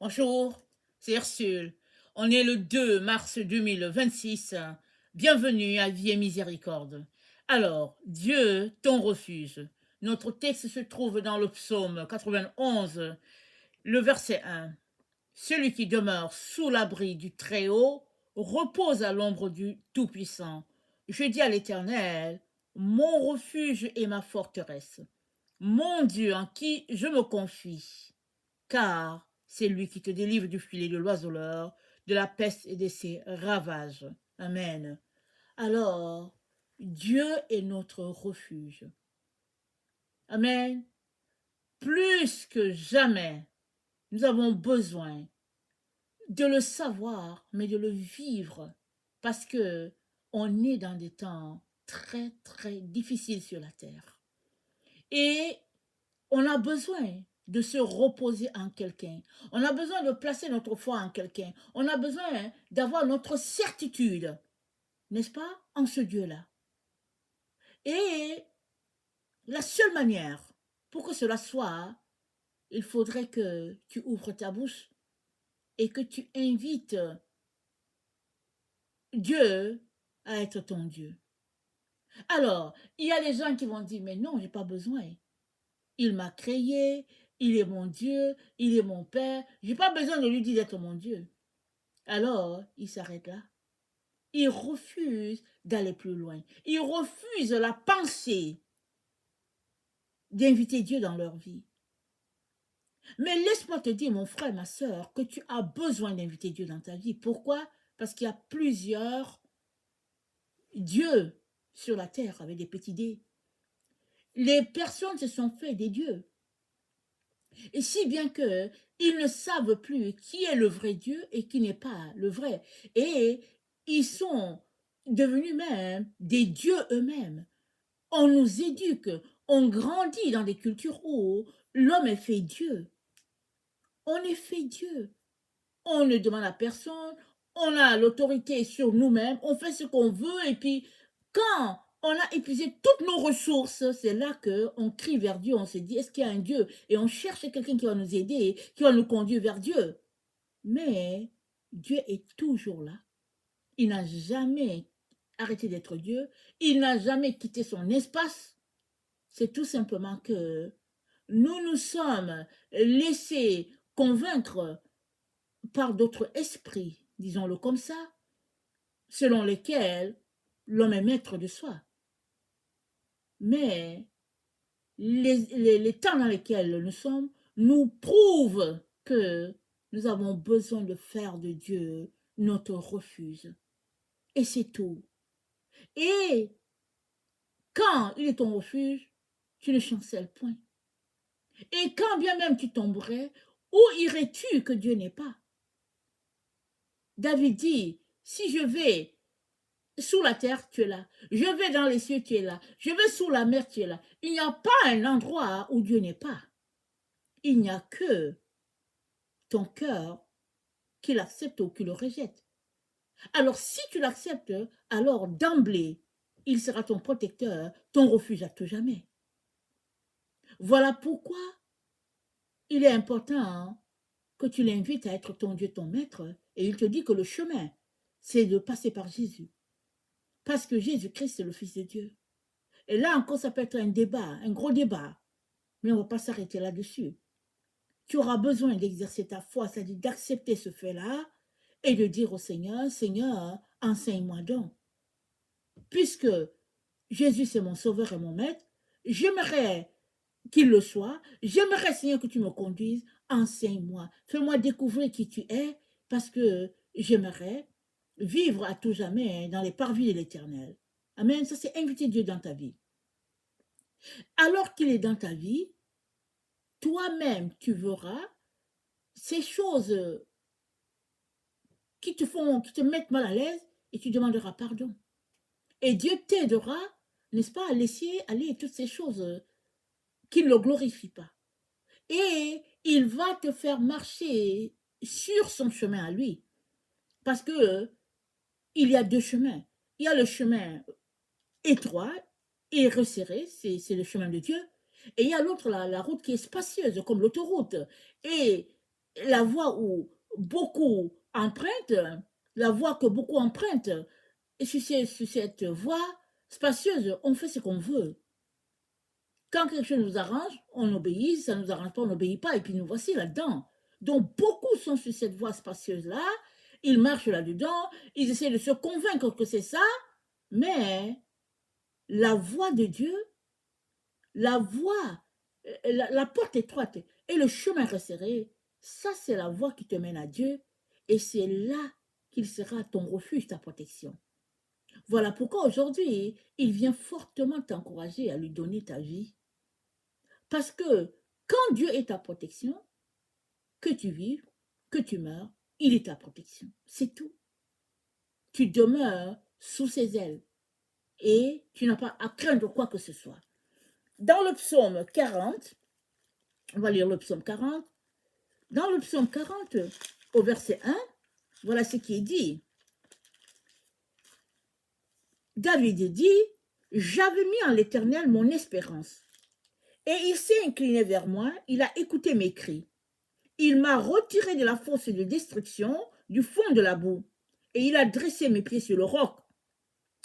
Bonjour, c'est Ursule. On est le 2 mars 2026. Bienvenue à Vie et Miséricorde. Alors, Dieu t'en refuse. Notre texte se trouve dans le psaume 91, le verset 1. Celui qui demeure sous l'abri du Très-Haut repose à l'ombre du Tout-Puissant. Je dis à l'Éternel, mon refuge et ma forteresse, mon Dieu en qui je me confie, car c'est lui qui te délivre du filet de l'oiseleur, de la peste et de ses ravages. Amen. Alors, Dieu est notre refuge. Amen. Plus que jamais, nous avons besoin de le savoir, mais de le vivre, parce que on est dans des temps très, très difficiles sur la terre. Et on a besoin de se reposer en quelqu'un. On a besoin de placer notre foi en quelqu'un. On a besoin d'avoir notre certitude, n'est-ce pas, en ce Dieu-là. Et la seule manière pour que cela soit, il faudrait que tu ouvres ta bouche et que tu invites Dieu à être ton Dieu. Alors, il y a des gens qui vont dire, mais non, j'ai pas besoin. Il m'a créé, il est mon Dieu, il est mon Père. J'ai pas besoin de lui dire d'être mon Dieu. Alors, il s'arrête là. Il refuse d'aller plus loin. Il refuse la pensée d'inviter Dieu dans leur vie. Mais laisse-moi te dire, mon frère, ma soeur, que tu as besoin d'inviter Dieu dans ta vie. Pourquoi? Parce qu'il y a plusieurs dieux sur la terre avec des petits dés. Les personnes se sont fait des dieux. Et si bien que ils ne savent plus qui est le vrai Dieu et qui n'est pas le vrai. Et ils sont devenus même des dieux eux-mêmes. On nous éduque, on grandit dans des cultures où l'homme est fait Dieu. On est fait Dieu. On ne demande à personne, on a l'autorité sur nous-mêmes, on fait ce qu'on veut et puis quand on a épuisé toutes nos ressources, c'est là qu'on crie vers Dieu, on se dit, est-ce qu'il y a un Dieu? Et on cherche quelqu'un qui va nous aider, qui va nous conduire vers Dieu. Mais Dieu est toujours là. Il n'a jamais arrêté d'être Dieu. Il n'a jamais quitté son espace. C'est tout simplement que nous nous sommes laissés convaincre par d'autres esprits, disons-le comme ça, selon lesquels l'homme est maître de soi. Mais les temps dans lesquels nous sommes nous prouvent que nous avons besoin de faire de Dieu notre refuge. Et c'est tout. Et quand il est ton refuge, tu ne chancelles point. Et quand bien même tu tomberais, où irais-tu que Dieu n'est pas? David dit, si je vais sous la terre, tu es là. Je vais dans les cieux, tu es là. Je vais sous la mer, tu es là. Il n'y a pas un endroit où Dieu n'est pas. Il n'y a que ton cœur qui l'accepte ou qui le rejette. Alors si tu l'acceptes, alors d'emblée, il sera ton protecteur, ton refuge à tout jamais. Voilà pourquoi il est important que tu l'invites à être ton Dieu, ton maître, et il te dit que le chemin, c'est de passer par Jésus. Parce que Jésus-Christ est le Fils de Dieu. Et là encore, ça peut être un débat, un gros débat, mais on ne va pas s'arrêter là-dessus. Tu auras besoin d'exercer ta foi, c'est-à-dire d'accepter ce fait-là et de dire au Seigneur, Seigneur, enseigne-moi donc. Puisque Jésus, c'est mon sauveur et mon maître, j'aimerais qu'il le soit, j'aimerais, Seigneur, que tu me conduises, enseigne-moi, fais-moi découvrir qui tu es, parce que j'aimerais vivre à tout jamais dans les parvis de l'Éternel. Amen, ça c'est inviter Dieu dans ta vie. Alors qu'il est dans ta vie, toi-même, tu verras ces choses qui te mettent mal à l'aise et tu demanderas pardon. Et Dieu t'aidera, n'est-ce pas, à laisser aller toutes ces choses qui ne le glorifient pas. Et il va te faire marcher sur son chemin à lui. Parce que il y a deux chemins. Il y a le chemin étroit et resserré, c'est le chemin de Dieu. Et il y a l'autre, la route qui est spacieuse, comme l'autoroute. Et la voie où beaucoup empruntent, la voie que beaucoup empruntent, et sur cette voie spacieuse, on fait ce qu'on veut. Quand quelque chose nous arrange, on obéit, si ça ne nous arrange pas, on n'obéit pas, et puis nous voici là-dedans. Donc beaucoup sont sur cette voie spacieuse-là, ils marchent là-dedans, ils essaient de se convaincre que c'est ça, mais la voie de Dieu, la voie, la porte étroite et le chemin resserré, ça c'est la voie qui te mène à Dieu, et c'est là qu'il sera ton refuge, ta protection. Voilà pourquoi aujourd'hui, il vient fortement t'encourager à lui donner ta vie. Parce que quand Dieu est ta protection, que tu vives, que tu meurs, il est ta protection. C'est tout. Tu demeures sous ses ailes et tu n'as pas à craindre quoi que ce soit. Dans le psaume 40, on va lire le psaume 40. Dans le psaume 40, au verset 1, voilà ce qui est dit. David dit, j'avais mis en l'Éternel mon espérance. Et il s'est incliné vers moi, il a écouté mes cris. Il m'a retiré de la fosse de destruction, du fond de la boue, et il a dressé mes pieds sur le roc.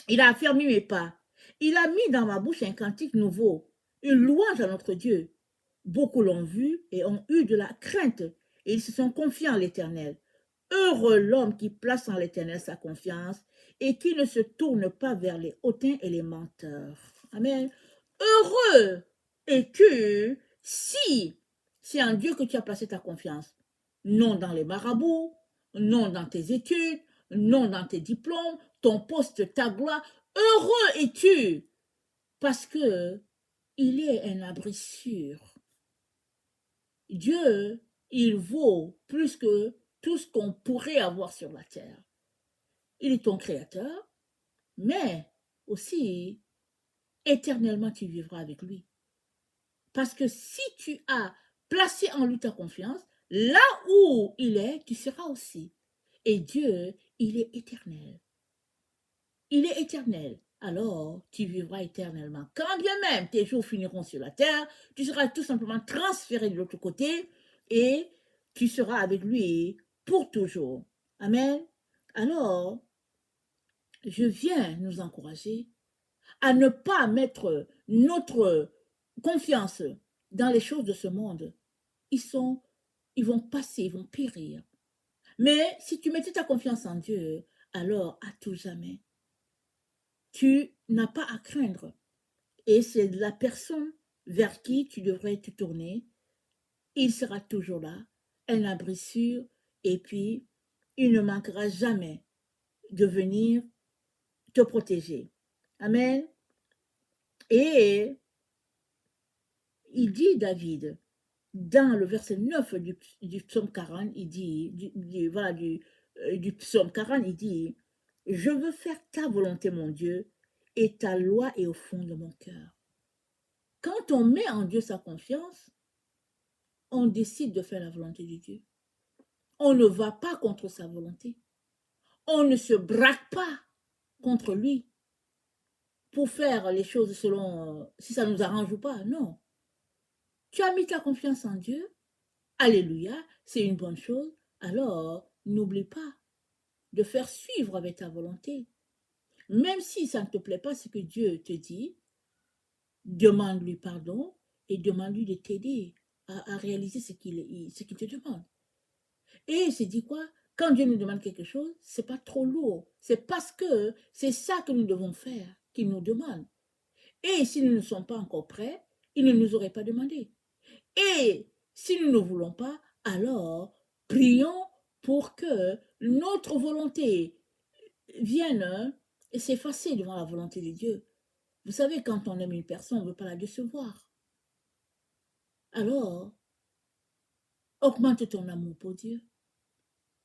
Il a affermi mes pas. Il a mis dans ma bouche un cantique nouveau, une louange à notre Dieu. Beaucoup l'ont vu et ont eu de la crainte, et ils se sont confiés en l'Éternel. Heureux l'homme qui place en l'Éternel sa confiance et qui ne se tourne pas vers les hautains et les menteurs. Amen. Heureux es-tu si c'est en Dieu que tu as placé ta confiance. Non dans les marabouts, non dans tes études, non dans tes diplômes, ton poste, ta gloire. Heureux es-tu parce que il est un abri sûr. Dieu, il vaut plus que tout ce qu'on pourrait avoir sur la terre. Il est ton créateur, mais aussi éternellement tu vivras avec lui. Parce que si tu as placé en lui ta confiance, là où il est, tu seras aussi. Et Dieu, il est éternel. Il est éternel. Alors, tu vivras éternellement. Quand bien même tes jours finiront sur la terre, tu seras tout simplement transféré de l'autre côté et tu seras avec lui pour toujours. Amen. Alors, je viens nous encourager à ne pas mettre notre confiance dans les choses de ce monde. Ils vont passer, ils vont périr. Mais si tu mettais ta confiance en Dieu, alors à tout jamais, tu n'as pas à craindre. Et c'est la personne vers qui tu devrais te tourner. Il sera toujours là, un abri sûr, et puis il ne manquera jamais de venir te protéger. Amen. Et il dit, David, dans le verset 9 du psaume 40, il dit, du psaume 40, il dit, je veux faire ta volonté, mon Dieu, et ta loi est au fond de mon cœur. Quand on met en Dieu sa confiance, on décide de faire la volonté de Dieu. On ne va pas contre sa volonté. On ne se braque pas contre lui pour faire les choses selon si ça nous arrange ou pas. Non. Tu as mis ta confiance en Dieu. Alléluia, c'est une bonne chose. Alors, n'oublie pas de faire suivre avec ta volonté. Même si ça ne te plaît pas ce que Dieu te dit, demande-lui pardon et demande-lui de t'aider à réaliser ce qu'il te demande. Et c'est dit quoi? Quand Dieu nous demande quelque chose, c'est pas trop lourd. C'est parce que c'est ça que nous devons faire qu'il nous demande. Et si nous ne sommes pas encore prêts, il ne nous aurait pas demandé. Et si nous ne voulons pas, alors prions pour que notre volonté vienne s'effacer devant la volonté de Dieu. Vous savez, quand on aime une personne, on ne veut pas la décevoir. Alors, augmente ton amour pour Dieu.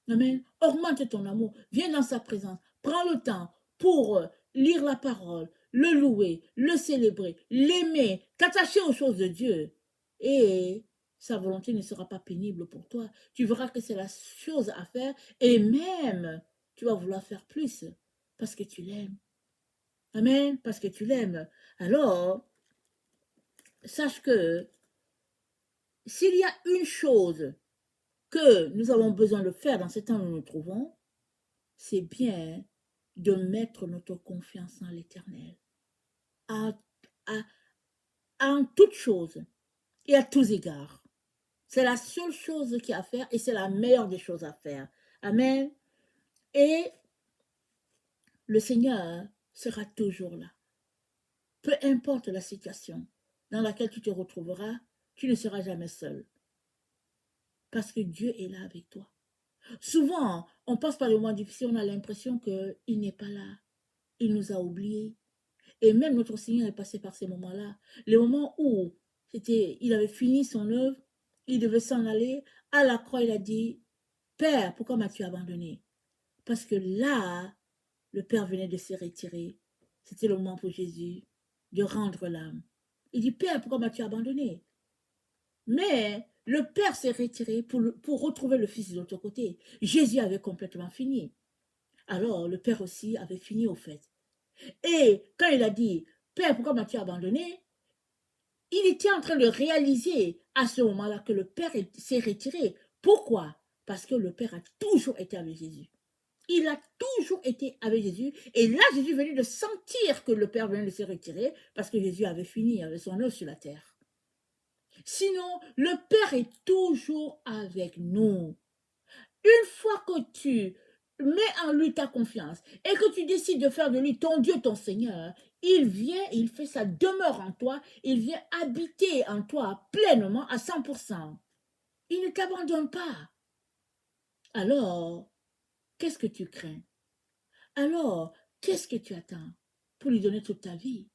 Amen. Augmente ton amour. Viens dans sa présence. Prends le temps pour lire la parole, le louer, le célébrer, l'aimer, t'attacher aux choses de Dieu. Et sa volonté ne sera pas pénible pour toi. Tu verras que c'est la chose à faire et même tu vas vouloir faire plus parce que tu l'aimes. Amen. Parce que tu l'aimes. Alors, sache que s'il y a une chose que nous avons besoin de faire dans ce temps où nous nous trouvons, c'est bien de mettre notre confiance en l'Éternel. À, à- en toutes choses et à tous égards. C'est la seule chose qu'il y a à faire et c'est la meilleure des choses à faire. Amen. Et le Seigneur sera toujours là. Peu importe la situation dans laquelle tu te retrouveras, tu ne seras jamais seul. Parce que Dieu est là avec toi. Souvent, on passe par des moments difficiles, on a l'impression qu'il n'est pas là. Il nous a oubliés. Et même notre Seigneur est passé par ces moments-là. Les moments où il avait fini son œuvre, il devait s'en aller. À la croix, il a dit, Père, pourquoi m'as-tu abandonné? Parce que là, le Père venait de se retirer. C'était le moment pour Jésus de rendre l'âme. Il dit, Père, pourquoi m'as-tu abandonné? Mais le Père s'est retiré pour retrouver le Fils de l'autre côté. Jésus avait complètement fini. Alors, le Père aussi avait fini au fait. Et quand il a dit, Père, pourquoi m'as-tu abandonné? Il était en train de réaliser à ce moment-là que le Père s'est retiré. Pourquoi? Parce que le Père a toujours été avec Jésus. Il a toujours été avec Jésus. Et là, Jésus venait de sentir que le Père venait de se retirer parce que Jésus avait fini avec son œuvre sur la terre. Sinon, le Père est toujours avec nous. Une fois que tu mets en lui ta confiance et que tu décides de faire de lui ton Dieu, ton Seigneur, il vient, il fait sa demeure en toi, il vient habiter en toi pleinement à 100%. Il ne t'abandonne pas. Alors, qu'est-ce que tu crains? Alors, qu'est-ce que tu attends pour lui donner toute ta vie?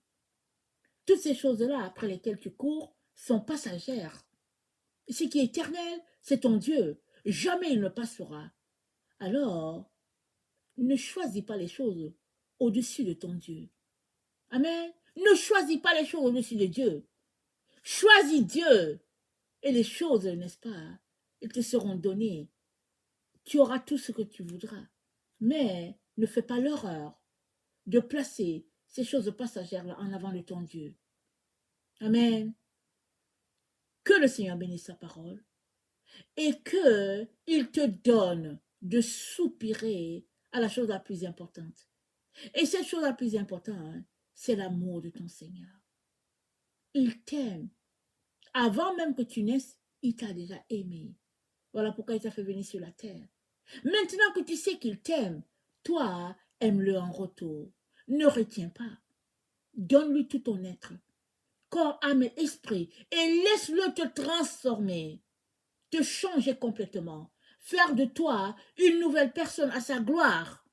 Toutes ces choses-là après lesquelles tu cours sont passagères. Ce qui est éternel, c'est ton Dieu. Jamais il ne passera. Alors, ne choisis pas les choses au-dessus de ton Dieu. Amen. Ne choisis pas les choses au-dessus de Dieu. Choisis Dieu. Et les choses, n'est-ce pas, elles te seront données. Tu auras tout ce que tu voudras. Mais ne fais pas l'erreur de placer ces choses passagères-là en avant de ton Dieu. Amen. Que le Seigneur bénisse sa parole et qu'il te donne de soupirer à la chose la plus importante. Et cette chose la plus importante, c'est l'amour de ton Seigneur. Il t'aime. Avant même que tu naisses, il t'a déjà aimé. Voilà pourquoi il t'a fait venir sur la terre. Maintenant que tu sais qu'il t'aime, toi, aime-le en retour. Ne retiens pas. Donne-lui tout ton être, corps, âme et esprit, et laisse-le te transformer, te changer complètement, faire de toi une nouvelle personne à sa gloire,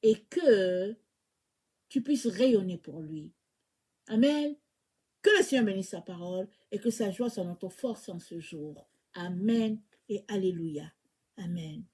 et que tu puisses rayonner pour lui. Amen. Que le Seigneur bénisse sa parole et que sa joie soit notre force en ce jour. Amen et alléluia. Amen.